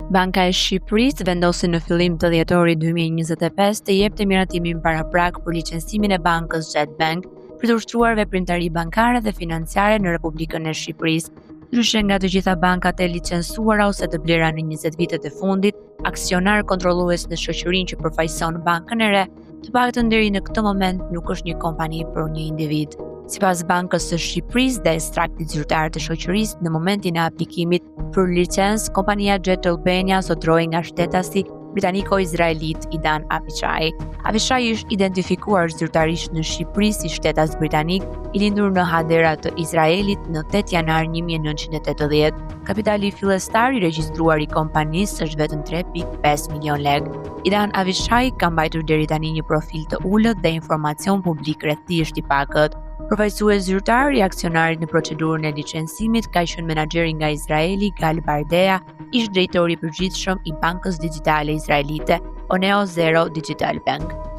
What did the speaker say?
Banka e Shqipërisë vendosi në fillim të dhjetorit 2025 të jepte miratimin paraprak për licencimin e bankës Jet Bank për të ushtruar veprimtari bankare dhe financiare në Republikën e Shqipërisë. Ndryshe nga të gjitha bankat e licencuara ose të blera në 20 vitet e fundit, aksionar kontrollues në shoqërinë që përfaqëson bankën e re, të paktën deri në këtë moment nuk është një kompani për një individ. Sipas Bankës së Shqipërisë dhe ekstraktit zyrtar të shoqërisë, në momentin e aplikimit për licencë, kompania Jet Albania sotroi nga shtetasi britaniko-izraelit Idan Avishai. Avishai është identifikuar zyrtarisht në Shqipëri si shtetas britanik, i lindur në Hadera të Izraelit në 8 janar 1980. Kapitali fillestar i regjistruar i kompanisë është vetëm 3.5 milion lekë. Idan Avishai ka mbajtur deri tani një profil të ulët dhe informacion publik rreth tij është i pakët. Përfaqësues zyrtar i aksionarit në procedurën e licencimit ka qenë menaxheri nga Izraeli Gal Bardea, ish drejtori i përgjithshëm i Bankës Digjitale Izraelite, Oneo Zero Digital Bank.